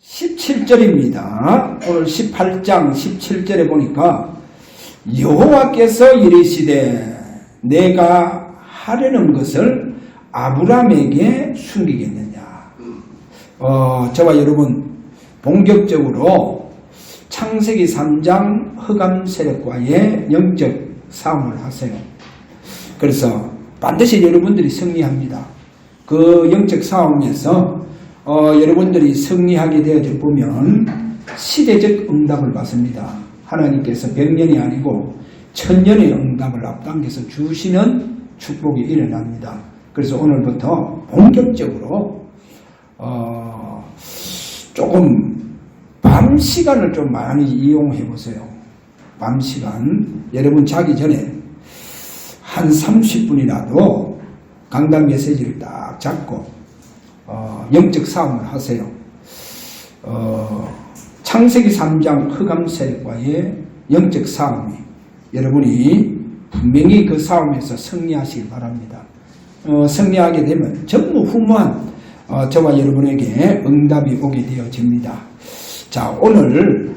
17절입니다. 오늘 18장 17절에 보니까 여호와께서 이르시되 내가 하려는 것을 아브라함에게 숨기겠느냐. 저와 여러분 본격적으로 창세기 3장 흑암 세력과의 영적 싸움을 하세요. 그래서 반드시 여러분들이 승리합니다. 그 영적 싸움에서 여러분들이 승리하게 되어져 보면 시대적 응답을 받습니다. 하나님께서 100년이 아니고 1000년의 응답을 앞당겨서 주시는 축복이 일어납니다. 그래서 오늘부터 본격적으로 조금 밤 시간을 좀 많이 이용해 보세요. 밤 시간 여러분 자기 전에 한 30분이라도 강단 메시지를 딱 잡고 영적 싸움을 하세요. 창세기 3장 흑암 세력과의 영적 싸움이 여러분이 분명히 그 싸움에서 승리하시기 바랍니다. 승리하게 되면 전무후무한 저와 여러분에게 응답이 오게 되어집니다. 자, 오늘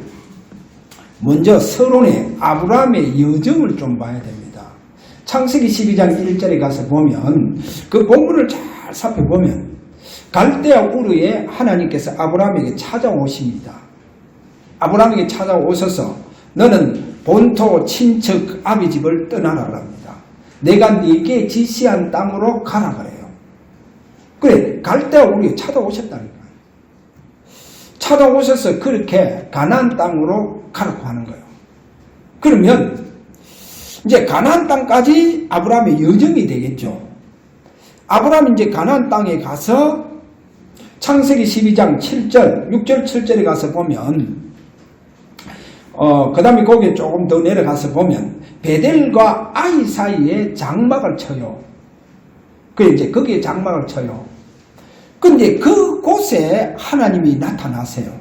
먼저 서론의 아브라함의 여정을 좀 봐야 됩니다. 창세기 12장 1절에 가서 보면 그 본문을 잘 살펴보면 갈대아 우르에 하나님께서 아브라함에게 찾아오십니다. 아브라함에게 찾아오셔서 너는 본토 친척 아비 집을 떠나라 합니다. 내가 네게 지시한 땅으로 가라 그래요. 그래, 갈대아 우르에 찾아오셨다니까. 찾아오셔서 그렇게 가나안 땅으로 가라고 하는 거예요. 그러면 이제 가나안 땅까지 아브라함의 여정이 되겠죠. 아브라함이 이제 가나안 땅에 가서 창세기 12장 7절, 6절, 7절에 가서 보면 그 다음에 거기에 조금 더 내려가서 보면 베델과 아이 사이에 장막을 쳐요. 그래 이제 거기에 장막을 쳐요. 근데 그곳에 하나님이 나타나세요.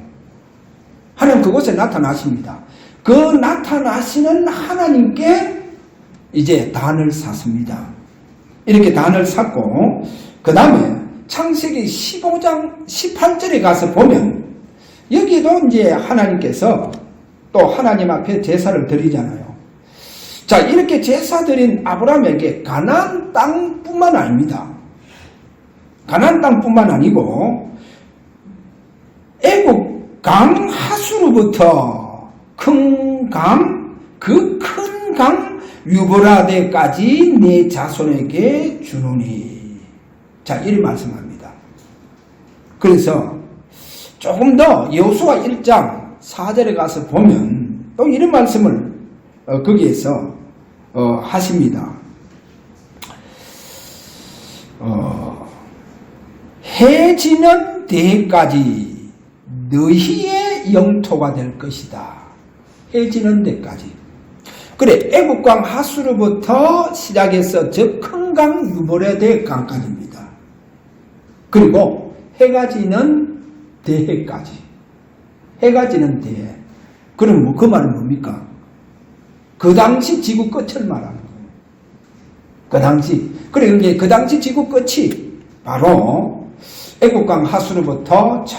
하나님 그곳에 나타나십니다. 그 나타나시는 하나님께 이제 단을 샀습니다. 이렇게 단을 샀고 그 다음에 창세기 15장 18절에 가서 보면 여기도 이제 하나님께서 또 하나님 앞에 제사를 드리잖아요. 자, 이렇게 제사 드린 아브라함에게 가나안 땅뿐만 아닙니다. 가나안 땅뿐만 아니고 애국 강 하수로부터 큰 강, 그 큰 강 유브라데까지 내 자손에게 주노니. 자, 이렇게 말씀합니다. 그래서 조금 더 여호수아 1장 4절에 가서 보면 또 이런 말씀을 거기에서 하십니다. 해 지는 데까지 너희의 영토가 될 것이다. 해 지는 데까지. 그래, 애국강 하수로부터 시작해서 저 큰 강 유브라데 강까지입니다. 그리고 해가 지는 대해까지. 해가 지는 대해. 그럼 뭐 그 말은 뭡니까? 그 당시 지구 끝을 말하는 거예요. 그 당시. 그래, 이제 그 당시 지구 끝이 바로 애국강 하수로부터 저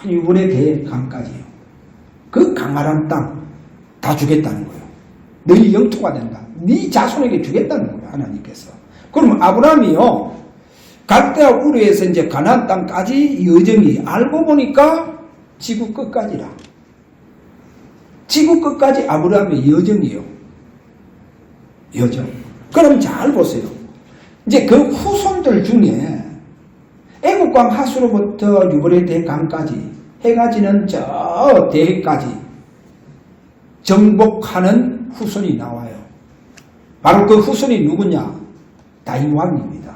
유브라데 강까지요. 그 강활한 땅 다 주겠다는 거예요. 너희 영토가 된다. 네 자손에게 주겠다는 거예요. 하나님께서. 그럼 아브라함이요. 갈대아 우르에서 이제 가나안 땅까지 여정이 알고 보니까 지구 끝까지라. 지구 끝까지 아브라함의 여정이요. 여정. 그럼 잘 보세요. 이제 그 후손들 중에 애국강 하수로부터 유브라데 강까지 해가 지는 저 대해까지 정복하는 후손이 나와요. 바로 그 후손이 누구냐? 다윗 왕입니다.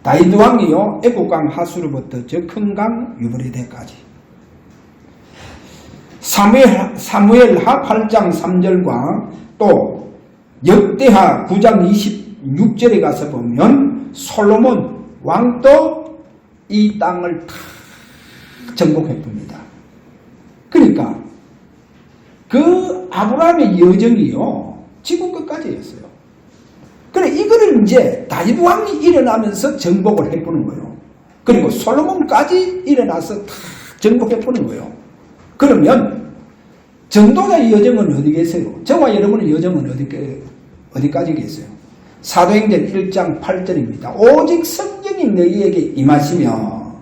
다윗 왕이요. 애국강 하수로부터 저 큰 강 유브라데까지. 사무엘하 8장 3절과 또 역대하 9장 26절에 가서 보면 솔로몬 왕도 이 땅을 다 정복했습니다. 그러니까 그 아브라함의 여정이요 지구 끝까지였어요. 그래 이거를 이제 다윗 왕이 일어나면서 정복을 해보는 거예요. 그리고 솔로몬까지 일어나서 다 정복해보는 거예요. 그러면 전도자의 여정은 어디 계세요? 저와 여러분의 여정은 어디까지 계세요? 사도행전 1장 8절입니다. 오직 성령이 너희에게 임하시며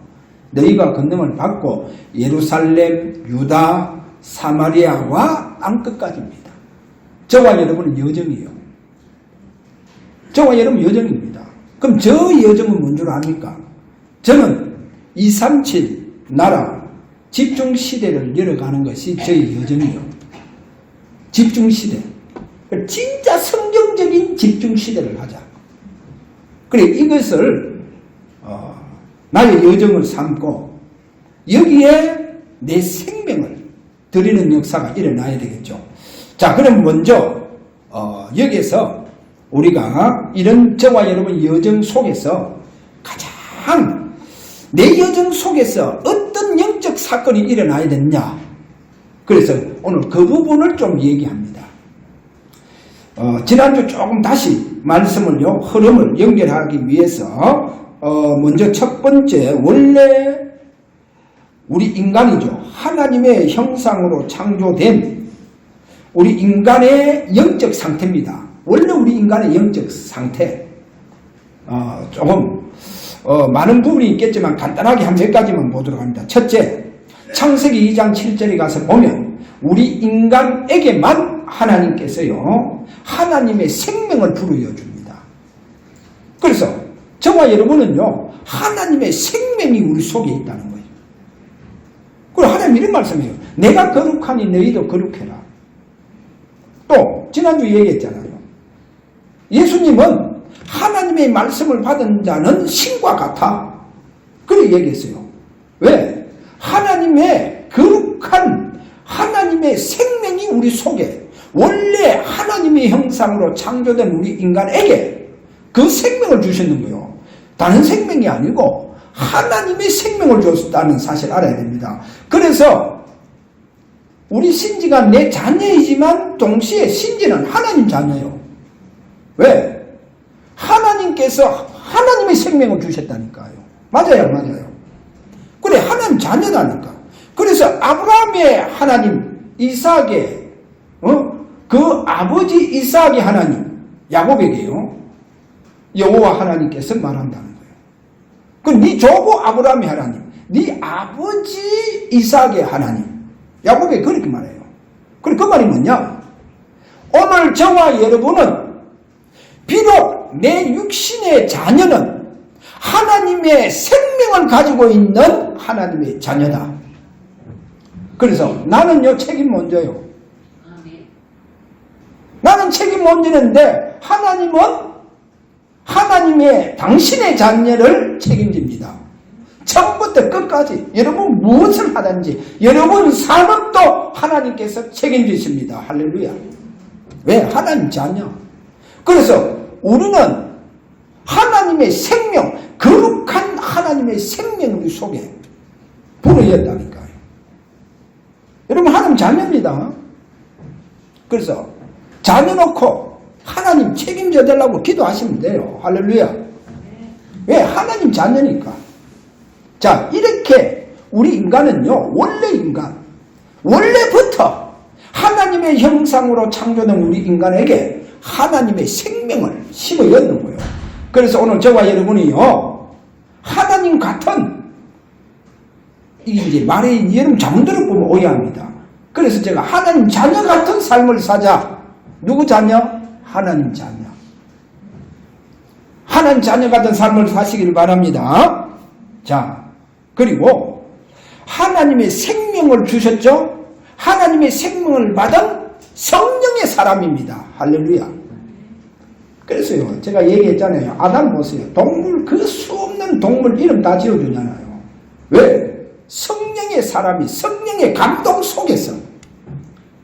너희가 권능을 받고 예루살렘, 유다, 사마리아와 땅끝까지입니다. 저와 여러분은 여정이에요. 저와 여러분 여정입니다. 그럼 저 여정은 뭔 줄 아십니까? 저는 237 나라 집중시대를 열어가는 것이 저의 여정이에요. 집중시대. 진짜 성경적인 집중시대를 하자. 그래, 이것을 나의 여정을 삼고 여기에 내 생명을 드리는 역사가 일어나야 되겠죠. 자, 그럼 먼저 여기에서 우리가 이런 저와 여러분 여정 속에서 가장 내 여정 속에서 어떤 영적 사건이 일어나야 되느냐. 그래서 오늘 그 부분을 좀 얘기합니다. 지난주 조금 다시 말씀을요, 흐름을 연결하기 위해서 먼저 첫 번째, 원래 우리 인간이죠. 하나님의 형상으로 창조된 우리 인간의 영적 상태입니다. 원래 우리 인간의 영적 상태, 조금 많은 부분이 있겠지만 간단하게 한 몇 가지만 보도록 합니다. 첫째, 창세기 2장 7절에 가서 보면 우리 인간에게만 하나님께서요, 하나님의 생명을 불어넣어 줍니다. 그래서 저와 여러분은요, 하나님의 생명이 우리 속에 있다는 거예요. 그리고 하나님 이런 말씀이에요. 내가 거룩하니 너희도 거룩해라. 또 지난주 얘기했잖아요. 예수님은 하나님의 말씀을 받은 자는 신과 같아. 그렇게 얘기했어요. 왜? 하나님의 거룩한 하나님의 생명이 우리 속에, 원래 하나님의 형상으로 창조된 우리 인간에게 그 생명을 주셨는 거예요. 다른 생명이 아니고 하나님의 생명을 줬다는 사실 알아야 됩니다. 그래서 우리 신지가 내 자녀이지만 동시에 신지는 하나님 자녀예요. 왜? 하나님께서 하나님의 생명을 주셨다니까요. 맞아요, 맞아요. 그래, 하나님 자녀다니까. 그래서 아브라함의 하나님, 이삭의 그 아버지 이삭의 하나님, 야곱에게요, 여호와 하나님께서 말한다는 거예요. 그럼 네 조부 아브라함의 하나님, 네 아버지 이삭의 하나님, 야곱에게 그렇게 말해요. 그럼 그 말이 뭐냐? 오늘 저와 여러분은 비록 내 육신의 자녀는 하나님의 생명을 가지고 있는 하나님의 자녀다. 그래서 나는요, 책임 못 져요. 나는 책임 못 지는데 하나님은 하나님의 당신의 자녀를 책임집니다. 처음부터 끝까지 여러분 무엇을 하든지 여러분 삶은 또 하나님께서 책임지십니다. 할렐루야. 왜? 하나님 자녀. 그래서 우리는 하나님의 생명, 거룩한 하나님의 생명 우리 속에 불어였다니까요. 여러분 하나님 자녀입니다. 그래서 자녀 놓고 하나님 책임져 달라고 기도하시면 돼요. 할렐루야. 왜? 하나님 자녀니까. 자, 이렇게 우리 인간은요, 원래 인간, 원래부터 하나님의 형상으로 창조된 우리 인간에게 하나님의 생명을 심어였는 거예요. 그래서 오늘 저와 여러분이요, 하나님 같은, 이제 말에 여러분 잘못 들어보면 오해합니다. 그래서 제가 하나님 자녀 같은 삶을 사자. 누구 자녀? 하나님 자녀. 하나님 자녀 같은 삶을 사시길 바랍니다. 자, 그리고 하나님의 생명을 주셨죠? 하나님의 생명을 받은 성령의 사람입니다. 할렐루야. 그래서요, 제가 얘기했잖아요. 아담 보세요. 동물, 그 수 없는 동물 이름 다 지어주잖아요. 왜? 성령의 사람이 성령의 감동 속에서.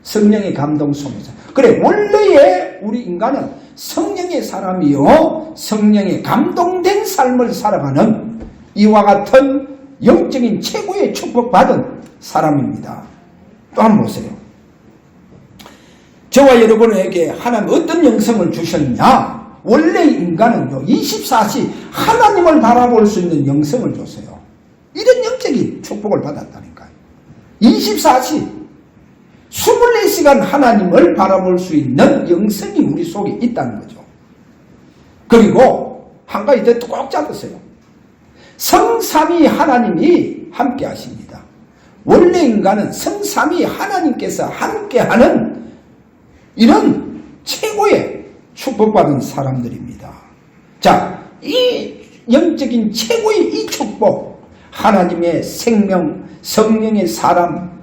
성령의 감동 속에서. 그래, 원래의 우리 인간은 성령의 사람이요, 성령의 감동된 삶을 살아가는 이와 같은 영적인 최고의 축복받은 사람입니다. 또 한번 보세요. 저와 여러분에게 하나님 어떤 영성을 주셨냐? 원래 인간은요, 24시 하나님을 바라볼 수 있는 영성을 줬어요. 이런 영적인 축복을 받았다니까요. 24시 24시간 하나님을 바라볼 수 있는 영성이 우리 속에 있다는 거죠. 그리고 한 가지 더 꼭 잡으세요. 성삼위 하나님이 함께 하십니다. 원래 인간은 성삼위 하나님께서 함께하는 이런 최고의 축복받은 사람들입니다. 자, 이 영적인 최고의 이 축복, 하나님의 생명, 성령의 사람,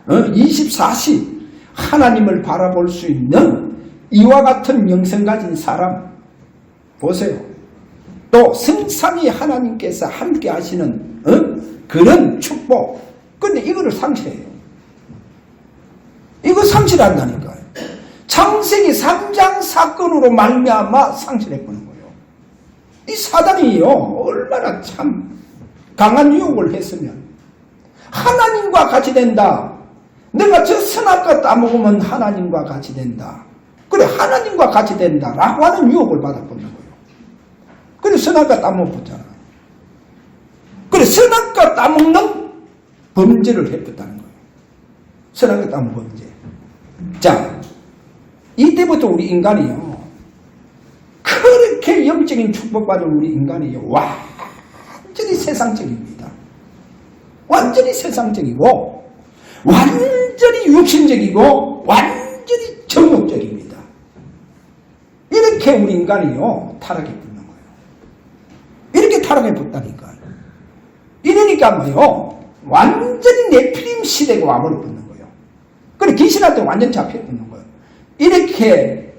24시 하나님을 바라볼 수 있는 이와 같은 영성 가진 사람 보세요. 또 성삼위 하나님께서 함께 하시는 그런 축복. 근데 이거를 상실해요. 이거 상실한다니까요. 창세기 3장 사건으로 말미암아 상실해버린 거예요. 이 사단이요, 얼마나 참 강한 유혹을 했으면 하나님과 같이 된다. 내가 저 선악과 따먹으면 하나님과 같이 된다. 그래, 하나님과 같이 된다 라고 하는 유혹을 받아버린 거예요. 그래, 선악과 따먹었잖아. 그래, 선악과 따먹는 범죄를 했다는 거예요. 선악과 따먹은 범죄. 자, 이때부터 우리 인간이요, 그렇게 영적인 축복받은 우리 인간이요, 완전히 세상적입니다. 완전히 세상적이고, 완전히 육신적이고, 완전히 정욕적입니다. 이렇게 우리 인간이요, 타락해 붙는 거예요. 이렇게 타락해 붙다니까요. 이러니까 뭐요, 완전히 네피림 시대가 와버려 붙는 거예요. 그래, 귀신한테 완전 잡혀 붙는 거예요. 이렇게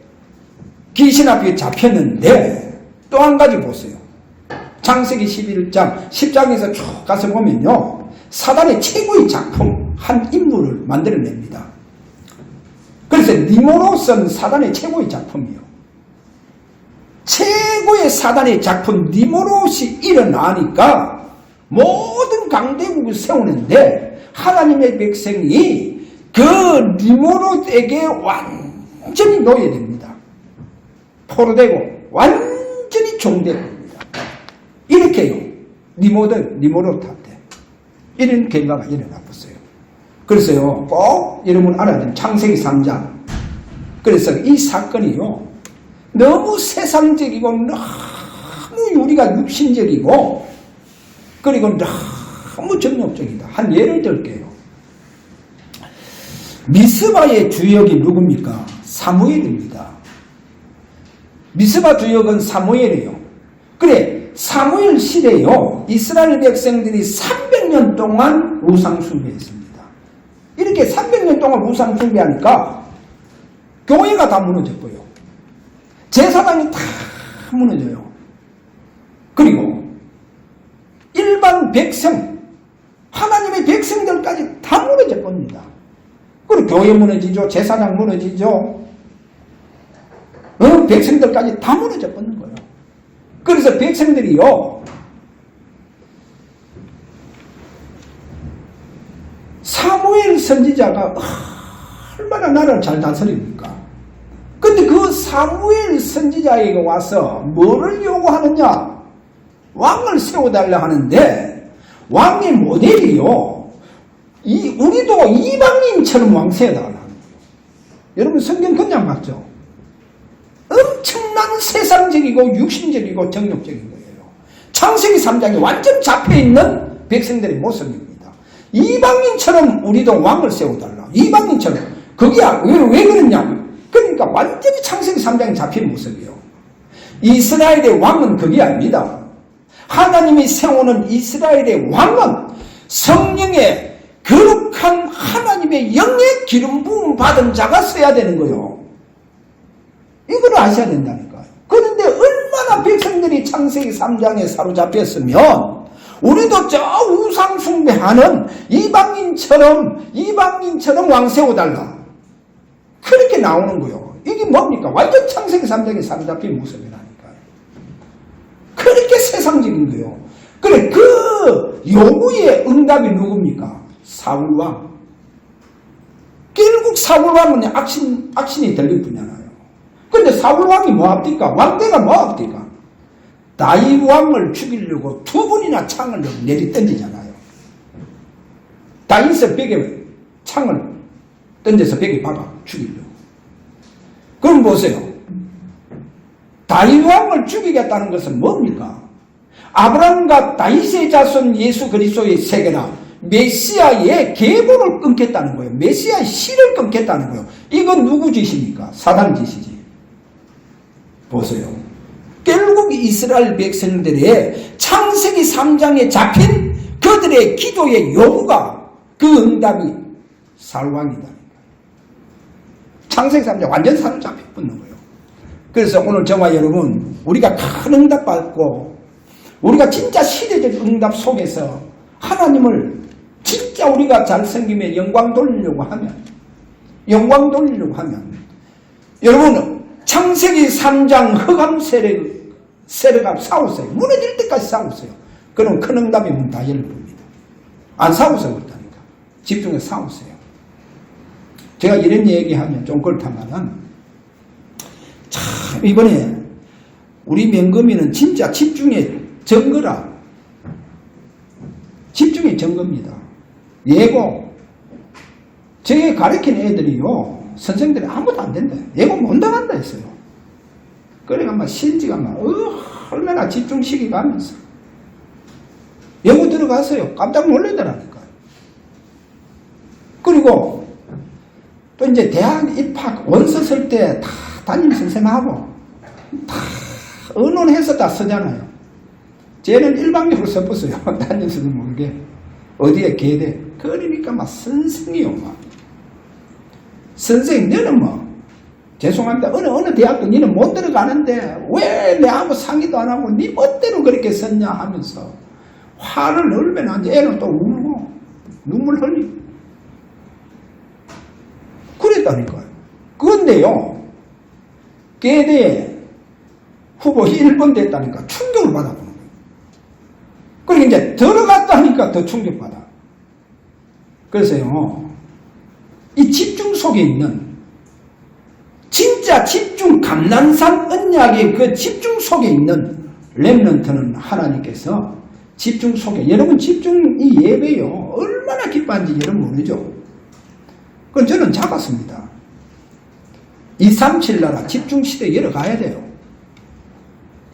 귀신 앞에 잡혔는데, 또 한 가지 보세요. 창세기 11장, 10장에서 쭉 가서 보면요, 사단의 최고의 작품, 한 인물을 만들어냅니다. 그래서 니모롯은 사단의 최고의 작품이요. 최고의 사단의 작품 니모롯이 일어나니까 모든 강대국을 세우는데 하나님의 백성이 그 니모롯에게 완전히 노예됩니다. 포로되고 완전히 종되됩니다. 이렇게요. 니모롯한테 이런 결과가 일어났어요. 그래서요, 꼭 여러분 알아야 돼요. 창세기 3장. 그래서 이 사건이요, 너무 세상적이고 너무 우리가 육신적이고 그리고 너무 정욕적이다. 한 예를 들게요. 미스바의 주역이 누굽니까? 사무엘입니다. 미스바 주역은 사무엘이에요. 그래, 사무엘 시대요, 이스라엘 백성들이 300년 동안 우상 숭배했습니다. 이렇게 300년 동안 우상 숭배하니까 교회가 다 무너졌고요. 제사장이 다 무너져요. 그리고 일반 백성, 하나님의 백성들까지 다 무너져 버립니다. 그리고 교회 무너지죠. 제사장 무너지죠. 백성들까지 다 무너져 버리는 거예요. 그래서 백성들이요, 사무엘 선지자가 얼마나 나라를 잘 다스립니까? 근데 그 사무엘 선지자에게 와서 뭐를 요구하느냐? 왕을 세워달라 하는데, 왕의 모델이요, 우리도 이방인처럼 왕 세워달라는 거예요. 여러분 성경 그냥 봤죠? 엄청난 세상적이고 육신적이고 정욕적인 거예요. 창세기 3장에 완전 잡혀있는 백성들의 모습입니다. 이방인처럼 우리도 왕을 세워달라. 이방인처럼. 그게야 왜 그러냐? 그러니까 완전히 창세기 3장에 잡힌 모습이에요. 이스라엘의 왕은 그게 아닙니다. 하나님이 세우는 이스라엘의 왕은 성령의 거룩한 하나님의 영의 기름 부음 받은 자가 써야 되는 거예요. 이걸 아셔야 된다니까요. 그런데 얼마나 백성들이 창세기 3장에 사로잡혔으면 우리도 저 우상 숭배하는 이방인처럼 왕 세워달라. 그렇게 나오는 거예요. 이게 뭡니까? 완전 창세기 3장에 사로잡힌 모습이라니까요. 그렇게 세상적인 거예요. 그래, 그 요구의 응답이 누굽니까? 사울왕. 결국 사울왕은 악신이 들릴 뿐이잖아요. 근데 사울왕이 뭐합니까? 왕대가 뭐합니까? 다윗왕을 죽이려고 2번이나 창을 내리 던지잖아요. 다윗의 벽에 창을 던져서 벽에 박아 죽이려고. 그럼 보세요. 다윗 왕을 죽이겠다는 것은 뭡니까? 아브라함과 다윗의 자손 예수 그리스도의 세계나 메시아의 계보를 끊겠다는 거예요. 메시아의 씨를 끊겠다는 거예요. 이건 누구 짓입니까? 사단 짓이지. 보세요. 결국 이스라엘 백성들의 창세기 3장에 잡힌 그들의 기도의 요구가 그 응답이 살왕이다. 창세기 3장 완전 사로잡혀 붙는 거예요. 그래서 오늘 저와 여러분, 우리가 큰 응답 받고 우리가 진짜 시대적 응답 속에서 하나님을 진짜 우리가 잘 섬기며 영광 돌리려고 하면 여러분 창세기 3장 흑암 세력과 싸우세요. 무너질 때까지 싸우세요. 그럼 큰 응답이 문 다 열립니다. 안 싸우세요. 그렇다니까. 집중해서 싸우세요. 제가 이런 얘기하면 좀 그렇다마는 참 이번에 우리 명금이는 진짜 집중의 증거라. 집중의 증거입니다. 예고. 제게 가르친 애들이요. 선생들이 아무도 안 된다. 예고 못 나간다 했어요. 그래가 막 신지가 막 얼마나 집중시키가 하면서 예고 들어가서요. 깜짝 놀라더라니까요. 그리고 또 이제 대학 입학 원서 쓸 때 다 담임 선생님하고 다 의논해서 다 쓰잖아요. 쟤는 일방적으로 써봤어요. 담임 선생님 모르게. 어디에 계대. 그러니까 막 선생이요. 막. 선생님, 너는 뭐, 죄송합니다. 어느 대학도 니는 못 들어가는데 왜 내하고 상의도 안 하고 니 멋대로 그렇게 썼냐 하면서 화를 넣으면 이제 애는 또 울고 눈물 흘리고. 그랬다니까요. 그런데요, 계대 후보 1번 됐다니까 충격을 받아보는 거예요. 그리고 이제 들어갔다니까 더 충격받아. 그래서요, 이 집중 속에 있는 진짜 집중 감난산 언약의 그 집중 속에 있는 렘넌트는 하나님께서 집중 속에, 여러분 집중 이 예배요 얼마나 기뻐한지 여러분 모르죠? 그건 저는 잡았습니다. 237 나라 집중 시대에 열어가야 돼요.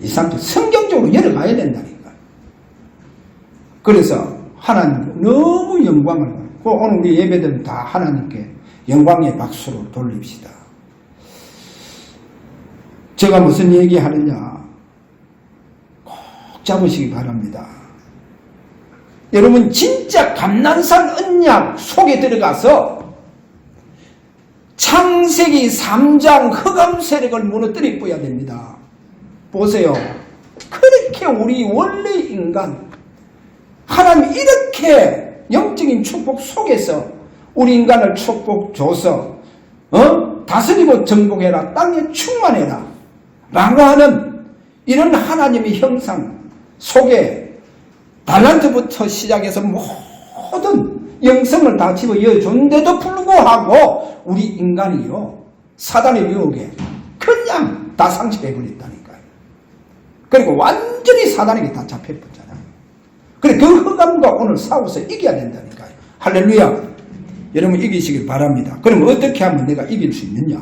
237 성경적으로 열어가야 된다니까. 그래서 하나님 너무 영광을 받고 오늘 우리 예배들은 다 하나님께 영광의 박수로 돌립시다. 제가 무슨 얘기하느냐 꼭 잡으시기 바랍니다. 여러분 진짜 감난산 언약 속에 들어가서 창세기 3장 흑암 세력을 무너뜨려 뿌야 됩니다. 보세요. 그렇게 우리 원래 인간 하나님 이렇게 영적인 축복 속에서 우리 인간을 축복 줘서 다스리고 정복해라. 땅에 충만해라. 라고 하는 이런 하나님의 형상 속에 달란트부터 시작해서 모든 영성을 다 집어넣어 줬는데도 불구하고 우리 인간이요 사단의 유혹에 그냥 다 상처해버렸다니까요. 그리고 완전히 사단에게 다 잡혀버렸잖아요. 그래 그 흑암과 오늘 싸워서 이겨야 된다니까요. 할렐루야. 여러분 이기시길 바랍니다. 그럼 어떻게 하면 내가 이길 수 있느냐?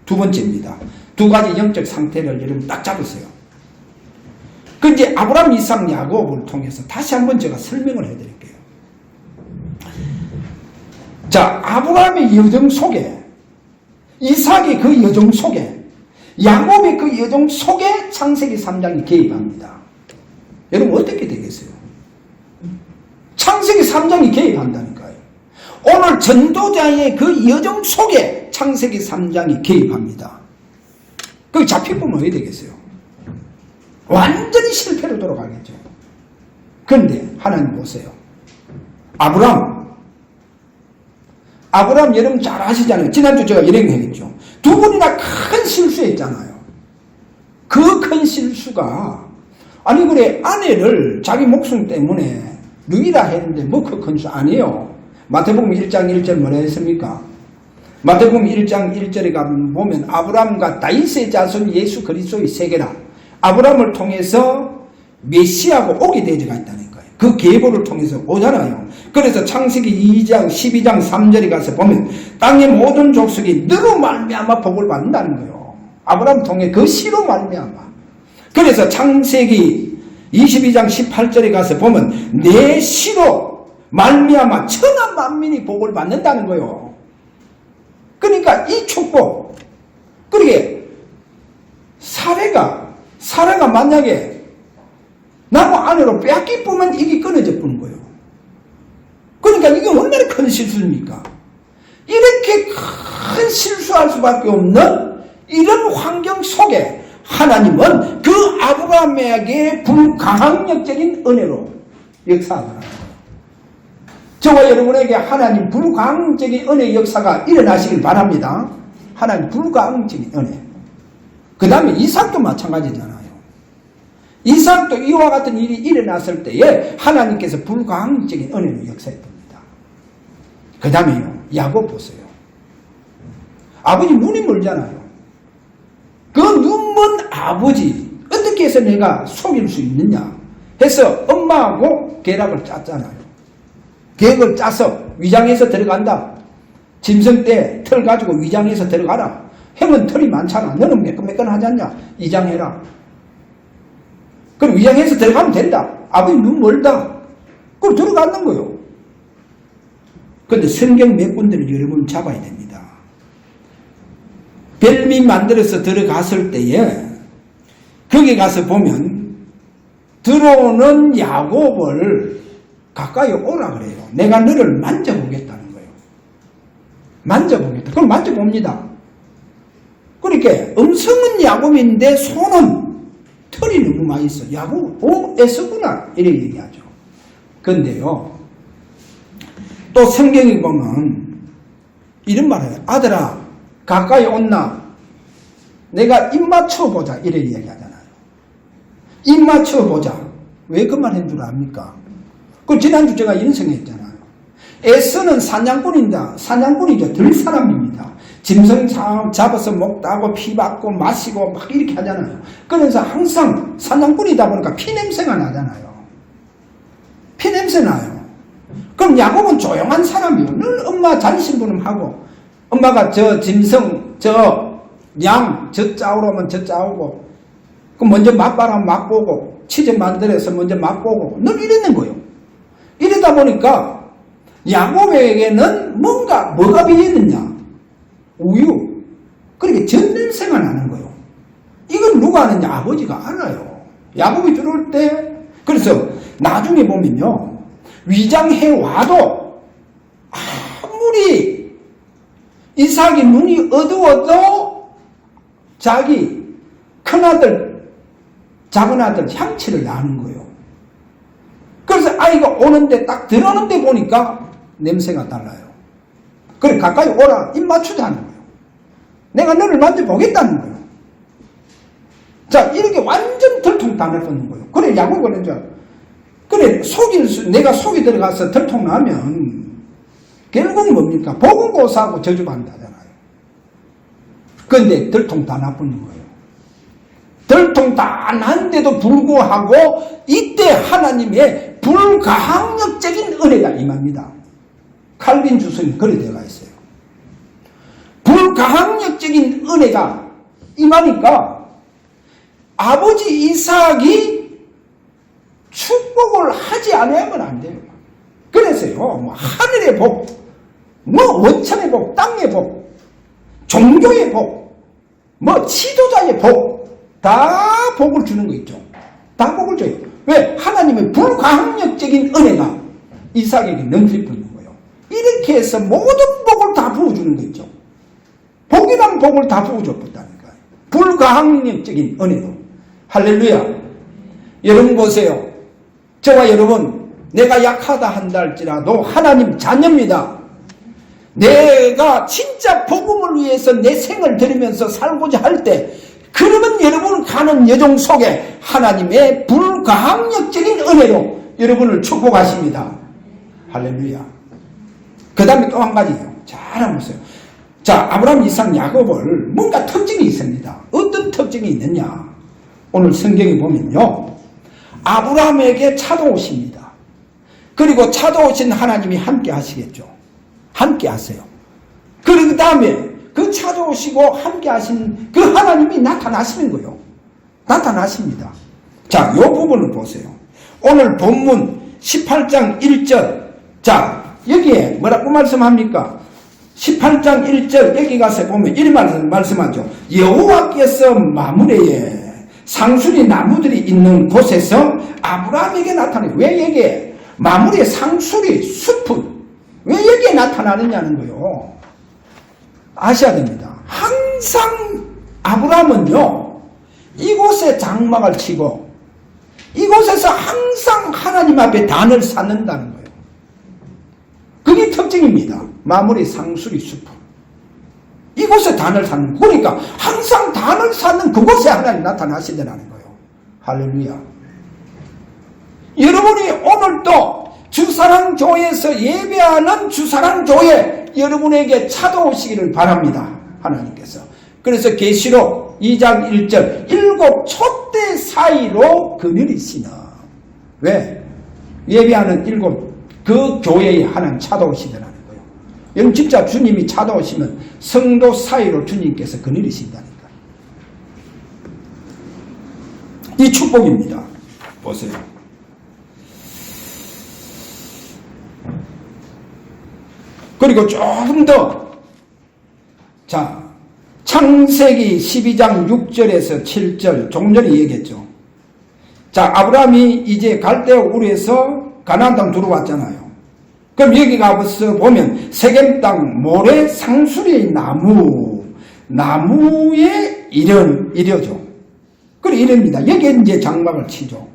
두 번째입니다. 두 가지 영적 상태를 여러분 딱 잡으세요. 그 이제 아브라함, 이삭, 야곱을 통해서 다시 한번 제가 설명을 해드릴게요. 자, 아브라함의 여정 속에, 이삭의 그 여정 속에, 야곱의 그 여정 속에 창세기 3장이 개입합니다. 여러분 어떻게 되겠어요? 창세기 3장이 개입한다니까요. 오늘 전도자의 그 여정 속에 창세기 3장이 개입합니다. 거기 잡혀보면 어떻게 되겠어요? 완전히 실패로 돌아가겠죠. 그런데 하나님 보세요. 아브라함 여러분 잘 아시잖아요. 지난주 제가 이런 얘기했죠. 두 분이나 큰 실수했잖아요. 그 큰 실수가 아니 그래 아내를 자기 목숨 때문에 누이라 했는데 뭐 그 큰 수 아니에요. 마태복음 1장 1절 뭐라 했습니까? 마태복음 1장 1절에 가면 보면 아브라함과 다윗의 자손 예수 그리스도의 세계라. 아브라함을 통해서 메시아가 오게 되어가 있다니까요. 그 계보를 통해서 오잖아요. 그래서 창세기 2장 12장 3절에 가서 보면 땅의 모든 족속이 너로 말미암아 복을 받는다는 거예요. 아브라함 통해 그 씨로 말미암아. 그래서 창세기 22장 18절에 가서 보면 내 씨로 말미암아 천하 만민이 복을 받는다는 거예요. 그러니까 이 축복, 그러게 사례가 만약에 나무 안으로 빼앗기 뿌면 이게 끊어져 뿌는 거예요. 그러니까 이게 얼마나 큰 실수입니까? 이렇게 큰 실수할 수밖에 없는 이런 환경 속에 하나님은 그 아브라함에게 불가항력적인 은혜로 역사하더라고요. 저와 여러분에게 하나님 불가항적인 은혜의 역사가 일어나시길 바랍니다. 하나님 불가항적인 은혜. 그 다음에 이삭도 마찬가지잖아요. 이삭도 이와 같은 일이 일어났을 때에 하나님께서 불가항적인 은혜로 역사했답니다. 그 다음에요, 야곱 보세요. 아버지 눈이 멀잖아요. 그 눈먼 아버지 어떻게 해서 내가 속일 수 있느냐 해서 엄마하고 계략을 짰잖아요. 계획을 짜서 위장해서 들어간다. 짐승 때 털 가지고 위장해서 들어가라. 형은 털이 많잖아. 너는 매끈매끈하지 않냐? 위장해라. 그럼 위장해서 들어가면 된다. 아버지 눈 멀다. 그럼 들어가는 거예요. 그런데 성경 몇 군데를 여러분 잡아야 됩니다. 별미 만들어서 들어갔을 때에 거기 가서 보면 들어오는 야곱을 가까이 오라 그래요. 내가 너를 만져보겠다는 거예요. 만져보겠다. 그럼 만져봅니다. 그러니까 음성은 야곱인데 손은 털이 너무 많이 있어. 야곱, 애쓰구나. 이렇게 얘기하죠. 근데요, 또 성경에 보면 이런 말을 해요. 아들아, 가까이 온나? 내가 입 맞춰보자. 이렇게 얘기하잖아요. 입 맞춰보자. 왜 그 말 한 줄 압니까? 그 지난주 제가 이런 생각했잖아요. 에서는 사냥꾼입니다. 사냥꾼이죠. 들 사람입니다. 짐승 잡아서 먹다고 피 받고 마시고 막 이렇게 하잖아요. 그래서 항상 사냥꾼이다 보니까 피냄새가 나잖아요. 피냄새 나요. 그럼 야곱은 조용한 사람이에요. 늘 엄마 잔심부름하고 엄마가 저 짐승 양 짜오러 오면 짜오고 그럼 먼저 맛바람 맛보고 치즈 만들어서 먼저 맛보고 늘 이랬는 거예요. 이러다 보니까 야곱에게는 뭐가 비었느냐? 우유. 그렇게 전냄새가 나는 거예요. 이건 누가 아느냐? 아버지가 알아요. 야곱이 들어올 때, 그래서 나중에 보면요, 위장해 와도 아무리 이삭이 눈이 어두워도 자기 큰아들, 작은아들 향치를 나는 거예요. 그래서 아이가 오는데 딱 들어오는데 보니까 냄새가 달라요. 그래 가까이 오라. 입 맞추자는 거예요. 내가 너를 만져보겠다는 거예요. 자, 이렇게 완전 들통 다 내놓는 거예요. 그래 야곱은 이제 그래 내가 속이 들어가서 들통 나면 결국 뭡니까? 보금고사하고 저주받는다잖아요. 그런데 들통 다 나쁘는 거예요. 들통 다 난데도 불구하고 이때 하나님의 불가항력적인 은혜가 임합니다. 칼빈 주석이 그리 되어가 있어요. 불가항력적인 은혜가 임하니까 아버지 이삭이 축복을 하지 않으면 안 돼요. 그래서요, 뭐 하늘의 복, 뭐 원천의 복, 땅의 복, 종교의 복, 뭐 지도자의 복, 다 복을 주는 거 있죠. 다 복을 줘요. 왜? 하나님의 불가항력적인 은혜가 이삭에게 넘칠 뿐인 거예요. 이렇게 해서 모든 복을 다 부어주는 거 있죠. 복이란 복을 다 부어줬다니까요. 불가항력적인 은혜로. 할렐루야. 여러분 보세요. 저와 여러분, 내가 약하다 한다 할지라도 하나님 자녀입니다. 내가 진짜 복음을 위해서 내 생을 들이면서 살고자 할 때, 그러면 여러분 가는 여정 속에 하나님의 불가항력적인 은혜로 여러분을 축복하십니다. 할렐루야. 그 다음에 또 한 가지요. 잘 보세요. 자, 아브라함, 이삭, 야곱을 뭔가 특징이 있습니다. 어떤 특징이 있느냐? 오늘 성경에 보면요. 아브라함에게 차도 오십니다. 그리고 찾아오신 하나님이 함께 하시겠죠. 함께 하세요. 그 다음에 그 찾아오시고 함께 하신 그 하나님이 나타나시는 거예요. 나타나십니다. 자, 이 부분을 보세요. 오늘 본문 18장 1절. 자, 여기에 뭐라고 말씀합니까? 18장 1절 여기 가서 보면 이런 말씀하죠. 여호와께서 마므레에 상수리 나무들이 있는 곳에서 아브라함에게 나타나요. 왜 여기에 마므레 상수리 숲은 왜 여기에 나타나느냐는 거예요. 아셔야 됩니다. 항상 아브라함은요 이곳에 장막을 치고 이곳에서 항상 하나님 앞에 단을 쌓는다는 거예요. 그게 특징입니다. 마므레 상수리 숲. 이곳에 단을 쌓는, 그러니까 항상 단을 쌓는 그곳에 하나님 나타나시더라는 거예요. 할렐루야. 여러분이 오늘도 주사랑교회에서 예배하는 주사랑교회 여러분에게 찾아오시기를 바랍니다. 하나님께서. 그래서 계시록 2장 1절 7 촛대 사이로 그늘이 시너. 왜? 예배하는 7 그 교회에 하나님 찾아오시더라는 거예요. 여러분 진짜 주님이 찾아오시면 성도 사이로 주님께서 그늘이신다니까. 이 축복입니다. 보세요. 그리고 조금 더, 자, 창세기 12장 6절에서 7절, 조금 전에 얘기했죠. 자, 아브라함이 이제 갈대아 우르에서 가나안 땅 들어왔잖아요. 그럼 여기 가서 보면 세겜 땅 모래 상수리 나무에 이려죠. 그리고 이럽니다. 여기에 이제 장막을 치죠.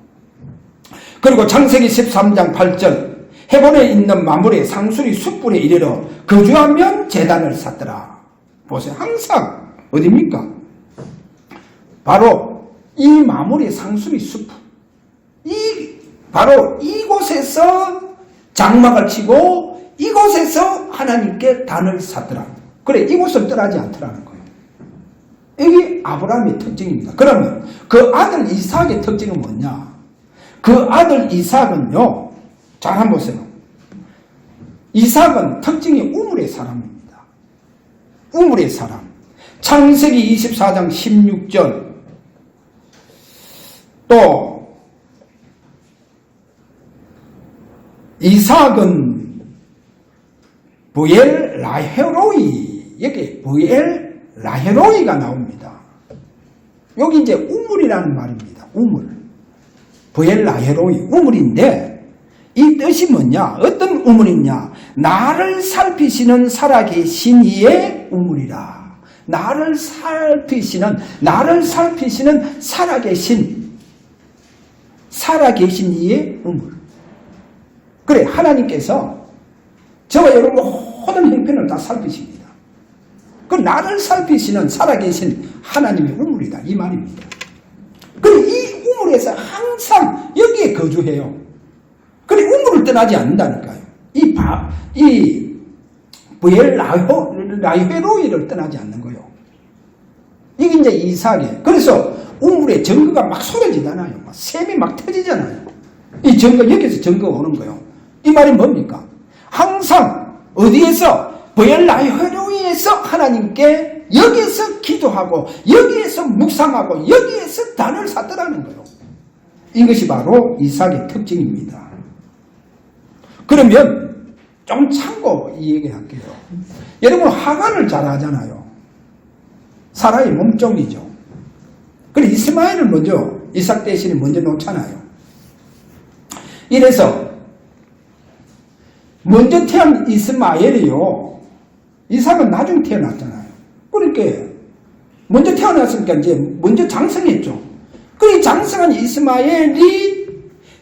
그리고 창세기 13장 8절 헤본에 있는 마므레 상수리 숯불에 이르러 거주하면 제단을 쌓더라. 보세요. 항상 어디입니까? 바로 이 마므레 상수리 숯불. 바로 이곳에서 장막을 치고 이곳에서 하나님께 단을 쌓더라. 그래, 이곳을 떠나지 않더라는 거예요. 이게 아브라함의 특징입니다. 그러면 그 아들 이삭의 특징은 뭐냐? 그 아들 이삭은요, 잘 한번 보세요. 이삭은 특징이 우물의 사람입니다. 우물의 사람. 창세기 24장 16절 또 이삭은 부엘 라헤로이, 여기 부엘 라헤로이가 나옵니다. 여기 이제 우물이라는 말입니다. 우물. 부엘 라헤로이, 우물인데 이 뜻이 뭐냐? 어떤 우물이냐? 나를 살피시는 살아계신 이의 우물이라. 나를 살피시는 살아계신 이의 우물. 그래, 하나님께서 저와 여러분 모든 형편을 다 살피십니다. 그 나를 살피시는 살아계신 하나님의 우물이다, 이 말입니다. 그래, 이 우물에서 항상 여기에 거주해요. 그래, 우물을 떠나지 않는다니까요. 이 부엘 라헤로이를 떠나지 않는 거예요. 이게 이제 이삭이에요. 그래서 우물에 증거가 막 쏟아지잖아요. 막 샘이 막 터지잖아요. 이 증거, 여기서 증거가 오는 거예요. 이 말이 뭡니까? 항상 어디에서? 부엘 라헤로이에서 하나님께 여기에서 기도하고 여기에서 묵상하고 여기에서 단을 쌓더라는 거예요. 이것이 바로 이삭의 특징입니다. 그러면 좀 참고 이 얘기할게요. 여러분 하간을 잘 아잖아요. 사라의 몸종이죠. 그래 이스마엘을 먼저 이삭 대신에 먼저 놓잖아요. 이래서 먼저 태어난 이스마엘이요. 이삭은 나중에 태어났잖아요. 그러니까 먼저 태어났으니까 이제 먼저 장성했죠. 그 장성한 이스마엘이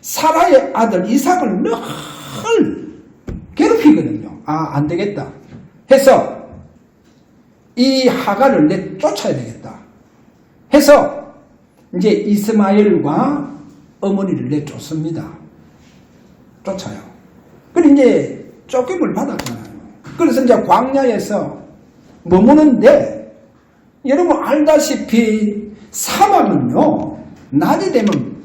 사라의 아들 이삭을 늘 괴롭히거든요. 아, 안 되겠다 해서 이 하간을 내쫓아야 되겠다 해서 이제 이스마엘과 어머니를 내쫓습니다. 쫓아요. 그리고 이제 쫓김을 받았잖아요. 그래서 이제 광야에서 머무는데 여러분 알다시피 사막은요 낮이 되면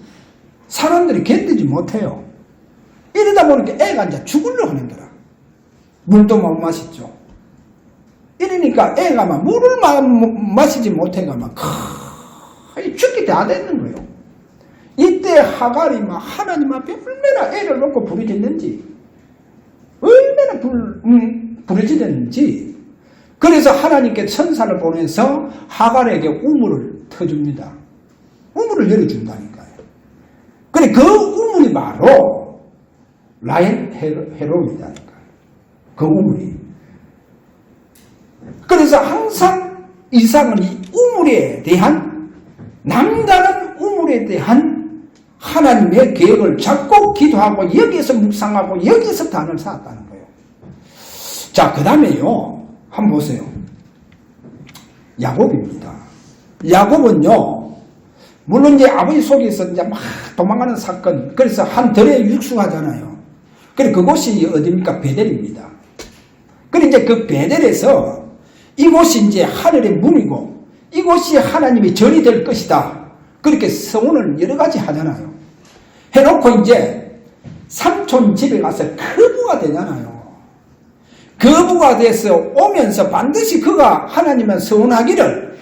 사람들이 견디지 못해요. 이러다 보니까 애가 이제 죽으려 하는 거라. 물도 못 마시죠. 이러니까 애가 막 물을 마시지 못해가 막 죽기 다 됐는 거예요. 이때 하갈이 막 하나님 앞에 얼마나 애를 놓고 부르짖는지, 얼마나 부르짖었는지. 그래서 하나님께 천사를 보내서 하갈에게 우물을 터줍니다. 우물을 열어준다니까요. 그래, 그 우물이 바로 라인 헤로이다니까요. 그 우물이. 그래서 항상 이삭은 이 우물에 대한, 남다른 우물에 대한 하나님의 계획을 잡고 기도하고 여기에서 묵상하고 여기에서 단을 쌓았다는 거예요. 자, 그 다음에요. 한번 보세요. 야곱입니다. 야곱은요, 물론 이제 아버지 속에서 이제 막 도망가는 사건, 그래서 한 들에 육수하잖아요. 그래, 그곳이 어디입니까? 베델입니다. 그래, 이제 그 베델에서 이곳이 이제 하늘의 문이고, 이곳이 하나님의 전이 될 것이다. 그렇게 서원을 여러 가지 하잖아요. 해놓고 이제 삼촌 집에 가서 거부가 되잖아요. 거부가 돼서 오면서 반드시 그가 하나님은 서원하기를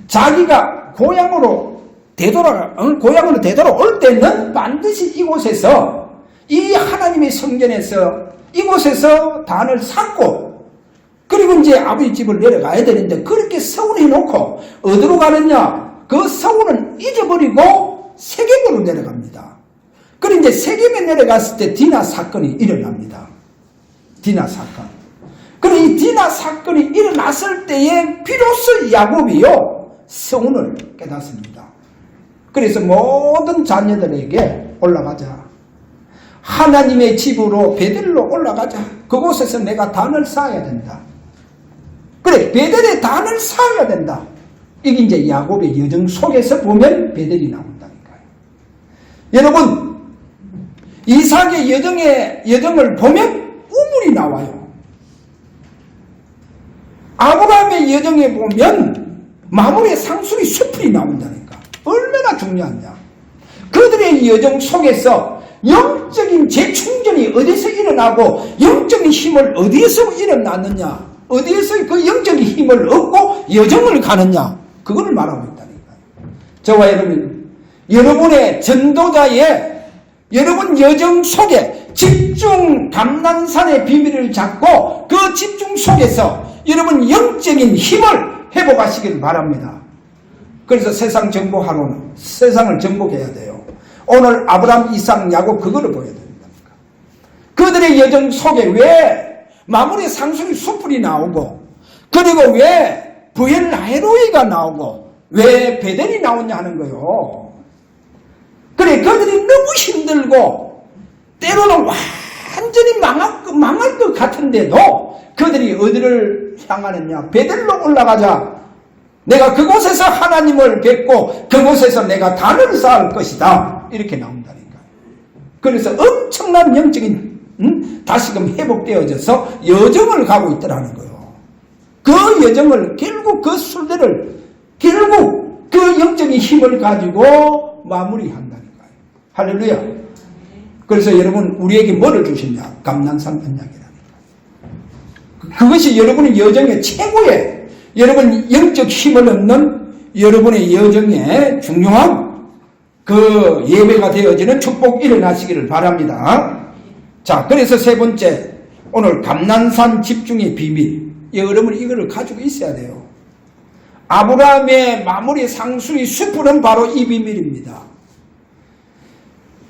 자기가 고향으로 되돌아올 때는 반드시 이곳에서, 이 하나님의 성전에서 이곳에서 단을 쌓고, 그리고 이제 아버지 집을 내려가야 되는데, 그렇게 서운해 놓고 어디로 가느냐? 그 서운은 잊어버리고 세겜으로 내려갑니다. 그리고 이제 세겜에 내려갔을 때 디나 사건이 일어납니다. 디나 사건. 그리고 이 디나 사건이 일어났을 때에 비로소 야곱이요, 서운을 깨닫습니다. 그래서 모든 자녀들에게 올라가자. 하나님의 집으로 베델로 올라가자. 그곳에서 내가 단을 쌓아야 된다. 그래, 베델에 단을 쌓아야 된다. 이게 이제 야곱의 여정 속에서 보면 베델이 나온다니까요. 여러분, 이삭의 여정을 보면 우물이 나와요. 아브라함의 여정에 보면 마물의 상수리 숲이 나온다니까. 얼마나 중요하냐. 그들의 여정 속에서 영적인 재충전이 어디서 일어나고 영적인 힘을 어디에서 일어났느냐, 어디에서 그 영적인 힘을 얻고 여정을 가느냐, 그거를 말하고 있다니까요. 저와 여러분의 전도자의 여러분 여정 속에 집중 감난산의 비밀을 잡고 그 집중 속에서 여러분 영적인 힘을 회복하시길 바랍니다. 그래서 세상 정복하고는 세상을 정복해야 돼요. 오늘 아브라함, 이삭, 야곱 그거를 보여야 됩니다. 그들의 여정 속에 왜 마물의 상수리 숯불이 나오고, 그리고 왜 브엘라헤로이가 나오고, 왜 베델이 나오냐 하는 거요. 그래, 그들이 너무 힘들고 때로는 완전히 망할 것 같은데도 그들이 어디를 향하느냐? 베델로 올라가자. 내가 그곳에서 하나님을 뵙고 그곳에서 내가 단을 쌓을 것이다. 이렇게 나온다니까요. 그래서 엄청난 영적인 다시금 회복되어져서 여정을 가고 있더라는 거예요. 그 여정을 결국 그 순례를 결국 그 영적인 힘을 가지고 마무리한다니까요. 할렐루야. 그래서 여러분, 우리에게 뭐를 주셨냐? 감난산 언약이라니까요. 그것이 여러분의 여정의 최고의, 여러분 영적 힘을 얻는 여러분의 여정에 중요한 그 예배가 되어지는 축복 일어나시기를 바랍니다. 자, 그래서 세 번째, 오늘 감난산 집중의 비밀. 여러분 이거를 가지고 있어야 돼요. 아브라함의 마무리 상수의 숲은 바로 이 비밀입니다.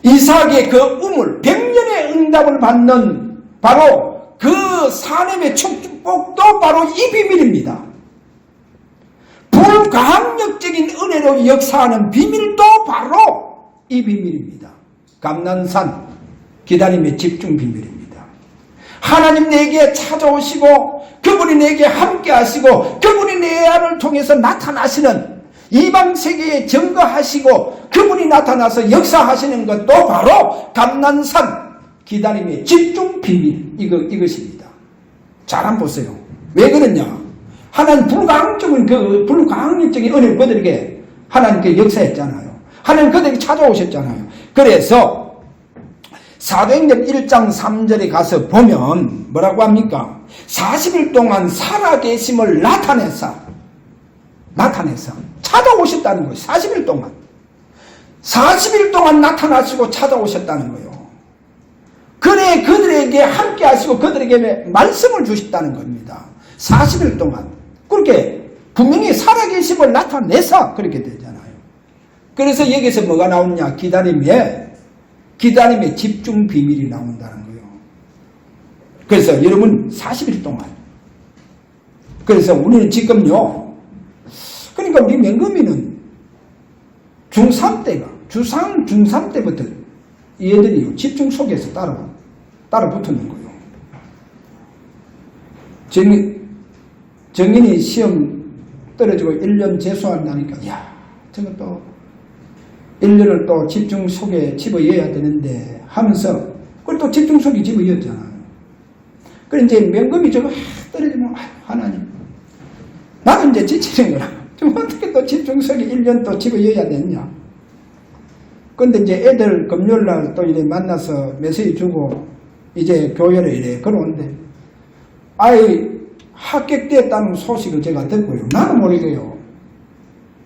이삭의 그 우물, 100년의 응답을 받는 바로 그 사람의 축복도 바로 이 비밀입니다. 불가항력적인 은혜로 역사하는 비밀도 바로 이 비밀입니다. 감난산 기다림의 집중 비밀입니다. 하나님 내게 찾아오시고 그분이 내게 함께 하시고 그분이 내 안을 통해서 나타나시는 이방 세계에 증거하시고 그분이 나타나서 역사하시는 것도 바로 감난산 기다림의 집중 비밀, 이것입니다. 잘 한번 보세요. 왜 그러냐? 하나님 불가항력적인 은혜를 그들에게 하나님께 역사했잖아요. 하나님 그들에게 찾아오셨잖아요. 그래서 사도행전 1장 3절에 가서 보면 뭐라고 합니까? 40일 동안 살아계심을 나타내서 찾아오셨다는 거예요. 40일 동안. 40일 동안 나타나시고 찾아오셨다는 거예요. 그래 그들에게 함께 하시고 그들에게 말씀을 주셨다는 겁니다. 40일 동안. 그렇게 분명히 살아계심을 나타내서 그렇게 되잖아요. 그래서 여기서 뭐가 나오느냐? 기다림의 집중 비밀이 나온다는 거예요. 그래서 여러분 40일 동안. 그래서 우리는 지금요. 그러니까 우리 맹금이는 중3 때부터 얘들이 집중 속에서 따라 붙는 거예요. 정인이 시험 떨어지고 1년 재수한다니까, 야, 저거 또 1년을 또 집중 속에 집어넣어야 되는데 하면서, 그걸 또 집중 속에 집어넣었잖아요. 그래, 이제 명금이 저거 떨어지면, 하나님, 나는 이제 지치는 거라. 좀 어떻게 또 집중 속에 1년 또 집어넣어야 되느냐. 근데 이제 애들 금요일날 또 이래 만나서 메시지 주고, 이제 교회를 이래 걸어오는데, 아이, 합격되었다는 소식을 제가 듣고요. 나는 모르게요.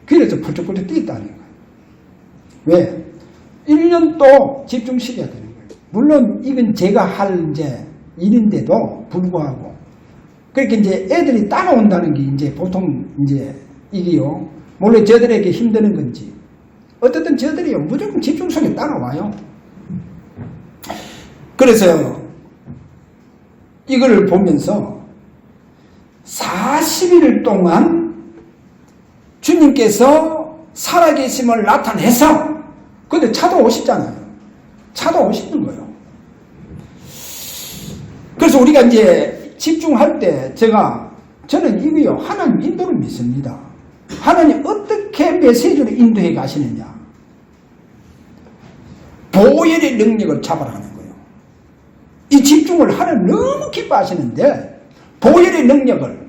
길에서 펄쩍펄쩍 뛰었다는 거예요. 왜? 1년 또 집중시켜야 되는 거예요. 물론 이건 제가 할 이제 일인데도 불구하고. 그렇게 이제 애들이 따라온다는 게 이제 보통 이제 이게요. 물론 저들에게 힘드는 건지. 어쨌든 저들이요. 무조건 집중 속에 따라와요. 그래서 이걸 보면서 40일 동안 주님께서 살아계심을 나타내서 근데 찾아오시잖아요. 찾아오시는 거예요. 그래서 우리가 이제 집중할 때 저는 이거요. 하나님 인도를 믿습니다. 하나님 어떻게 메시지를 인도해 가시느냐. 보혈의 능력을 잡아라는 거예요. 이 집중을 하나님 너무 기뻐하시는데 보혈의 능력을.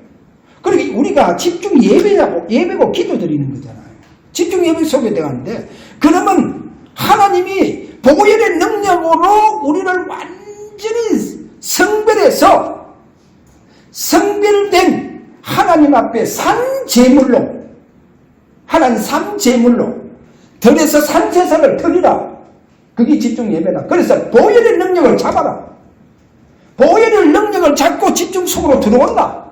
그러니까 우리가 집중 예배고 기도 드리는 거잖아요. 집중 예배 속에 들어가는데, 그러면 하나님이 보혈의 능력으로 우리를 완전히 성별해서 성별된 하나님 앞에 하나님 산제물로 들에서 산제사를 드리라. 그게 집중 예배다. 그래서 보혈의 능력을 잡아라. 보혈의 능력을 잡고 집중 속으로 들어온다.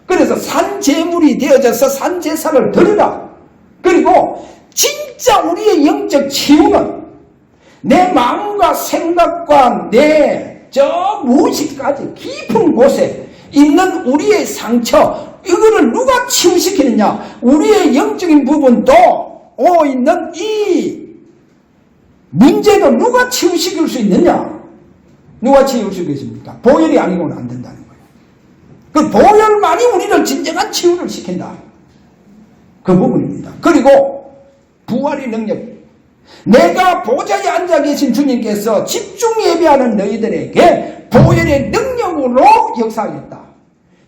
그래서 산제물이 되어져서 산제사를 드리라. 그리고 진짜 우리의 영적 치유는 내 마음과 생각과 내 무의식까지 깊은 곳에 있는 우리의 상처, 이거를 누가 치유시키느냐? 우리의 영적인 부분도 있는 이 문제도 누가 치유시킬 수 있느냐? 누가 치유시키겠습니까? 보혈이 아니고는 안 된다는 거예요. 그 보혈만이 우리를 진정한 치유를 시킨다. 그 부분입니다. 그리고 부활의 능력. 내가 보좌에 앉아 계신 주님께서 집중 예배하는 너희들에게 보혈의 능력으로 역사하겠다.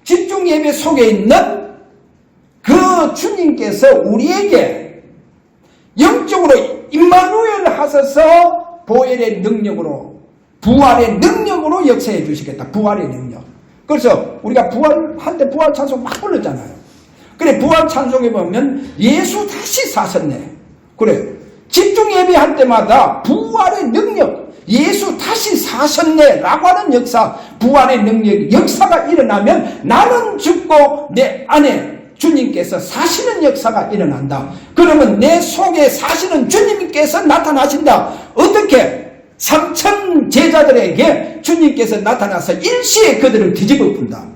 집중 예배 속에 있는 그 주님께서 우리에게 영적으로 임마누엘 하셔서 보혈의 능력으로, 부활의 능력으로 역사해 주시겠다. 부활의 능력. 그래서 우리가 부활할 때 부활 찬송 막 불렀잖아요. 그래, 부활 찬송에 보면 예수 다시 사셨네. 그래, 집중 예배할 때마다 부활의 능력, 예수 다시 사셨네 라고 하는 역사, 부활의 능력, 역사가 일어나면 나는 죽고 내 안에 주님께서 사시는 역사가 일어난다. 그러면 내 속에 사시는 주님께서 나타나신다. 어떻게? 3천 제자들에게 주님께서 나타나서 일시에 그들을 뒤집어 푼다.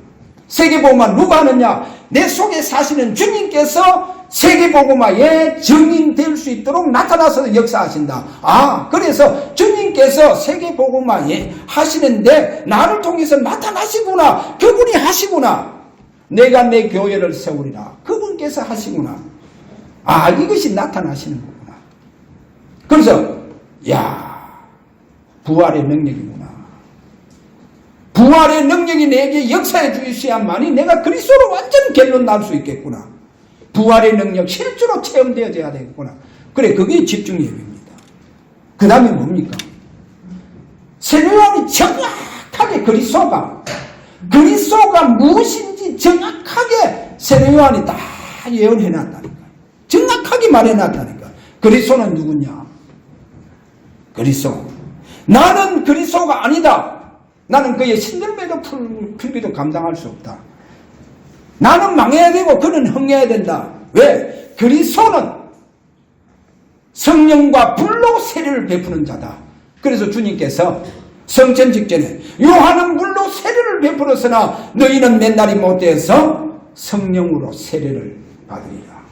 세계복음화 누가 하느냐? 내 속에 사시는 주님께서 세계복음화에 증인될 수 있도록 나타나서 역사하신다. 그래서 주님께서 세계복음화에 하시는데 나를 통해서 나타나시구나. 그분이 하시구나. 내가 내 교회를 세우리라. 그분께서 하시구나. 이것이 나타나시는 거구나. 그래서 부활의 능력이구나. 부활의 능력이 내게 역사해 주셔야만이 내가 그리스도로 완전 결론 날 수 있겠구나. 부활의 능력 실제로 체험되어져야 되겠구나. 그래, 그게 집중 예배입니다. 그 다음에 뭡니까? 세례요한이 정확하게 그리스도가 무엇인지 정확하게 세례요한이 다 예언해놨다니까. 정확하게 말해놨다니까. 그리스도는 누구냐? 그리스도. 나는 그리스도가 아니다. 나는 그의 신들매도 풀비도 감당할 수 없다. 나는 망해야 되고 그는 흥해야 된다. 왜? 그리스도는 성령과 불로 세례를 베푸는 자다. 그래서 주님께서 성천 직전에 요한은 물로 세례를 베풀었으나 너희는 맨날이 못되어서 성령으로 세례를 받으리라.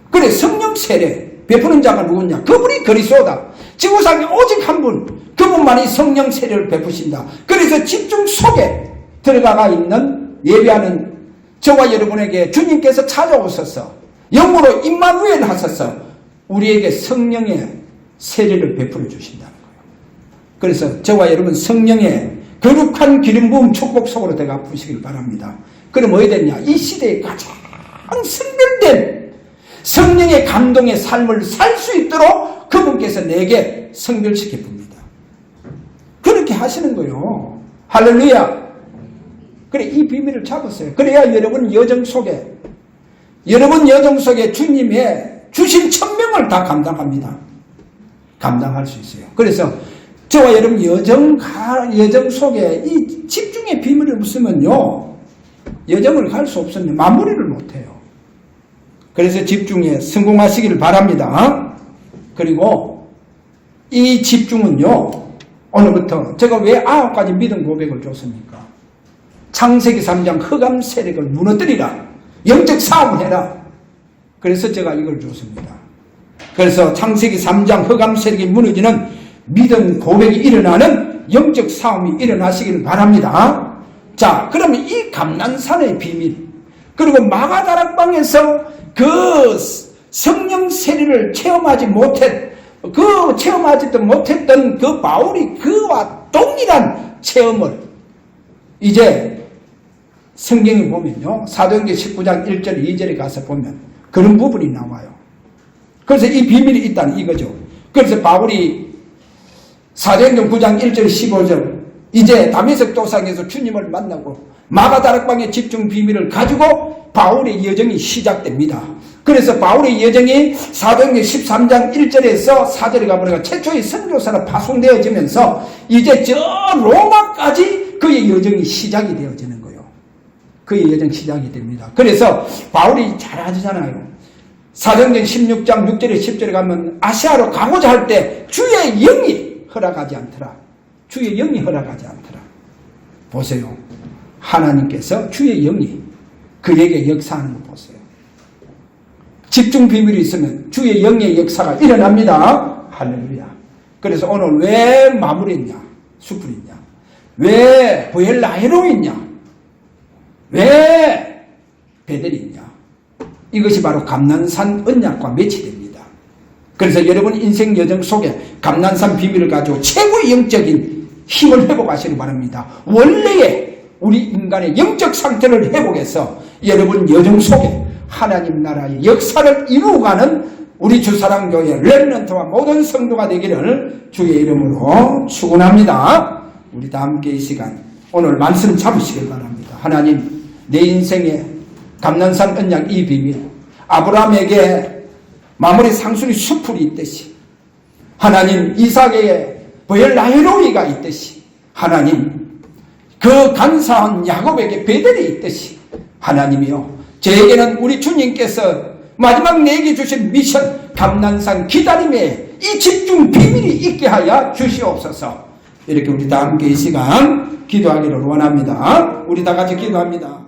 그래, 성령 세례 베푸는 자가 누구냐? 그분이 그리스도다. 지구상에 오직 한 분, 그분만이 성령 세례를 베푸신다. 그래서 집중 속에 들어가 있는 예배하는 저와 여러분에게 주님께서 찾아오셔서 영으로 임마누엘 하셔서 우리에게 성령의 세례를 베풀어 주신다는 거예요. 그래서 저와 여러분 성령의 거룩한 기름 부음 축복 속으로 들어가 부시길 바랍니다. 그럼 어디 됐냐? 이 시대에 가장 성별된 성령의 감동의 삶을 살 수 있도록 그분께서 내게 성별시켜 봅니다. 그렇게 하시는 거예요. 할렐루야. 그래, 이 비밀을 잡으세요. 그래야 여러분 여정 속에 주님의 주신 천명을 다 감당합니다. 감당할 수 있어요. 그래서 저와 여러분 여정 속에 이 집중의 비밀이 없으면요, 여정을 갈 수 없으면 마무리를 못해요. 그래서 집중에 성공하시기를 바랍니다. 그리고 이 집중은요, 오늘부터 제가 왜 9가지 믿음 고백을 줬습니까? 창세기 3장 흑암 세력을 무너뜨리라. 영적 싸움을 해라. 그래서 제가 이걸 줬습니다. 그래서 창세기 3장 흑암 세력이 무너지는 믿음 고백이 일어나는 영적 싸움이 일어나시기를 바랍니다. 자, 그러면 이 감난산의 비밀, 그리고 마가다락방에서 그 성령 세례를 체험하지도 못했던 그 바울이 그와 동일한 체험을 이제 성경에 보면요, 사도행전 19장 1절 2절에 가서 보면 그런 부분이 나와요. 그래서 이 비밀이 있다는 이거죠. 그래서 바울이 사도행전 9장 1절 15절 이제 다메섹 도상에서 주님을 만나고 마가다락방의 집중 비밀을 가지고 바울의 여정이 시작됩니다. 그래서 바울의 여정이 사도행전 13장 1절에서 4절에 가보니까 최초의 선교사로 파송되어지면서 이제 저 로마까지 그의 여정이 시작이 되어지는 거예요. 그의 여정 시작이 됩니다. 그래서 바울이 잘하잖아요. 사도행전 16장 6절에 10절에 가면 아시아로 가고자 할 때 주의 영이 허락하지 않더라. 주의 영이 허락하지 않더라. 보세요. 하나님께서 주의 영이 그에게 역사하는 거 보세요. 집중 비밀이 있으면 주의 영의 역사가 일어납니다. 할렐루야. 그래서 오늘 왜 마무리했냐? 수풀이냐? 왜 보엘라헤로 있냐? 왜 베델이 있냐? 이것이 바로 감난산 언약과 매치됩니다. 그래서 여러분 인생 여정 속에 감난산 비밀을 가지고 최고의 영적인 힘을 회복하시기 바랍니다. 원래의 우리 인간의 영적 상태를 회복해서 여러분 여정 속에 하나님 나라의 역사를 이루어가는 우리 주사랑교회 렘넌트와 모든 성도가 되기를 주의 이름으로 축원합니다. 우리 다 함께 이 시간 오늘 말씀 잡으시길 바랍니다. 하나님, 내 인생의 감난산 언약 이 비밀, 아브라함에게 마무리 상수리 수풀이 있듯이, 하나님 이삭에게 보엘라헤로이가 있듯이, 하나님 그 간사한 야곱에게 베델이 있듯이, 하나님이요, 저에게는 우리 주님께서 마지막 내게 주신 미션 감난산 기다림에 이 집중 비밀이 있게 하여 주시옵소서. 이렇게 우리 다 함께 이 시간 기도하기를 원합니다. 우리 다 같이 기도합니다.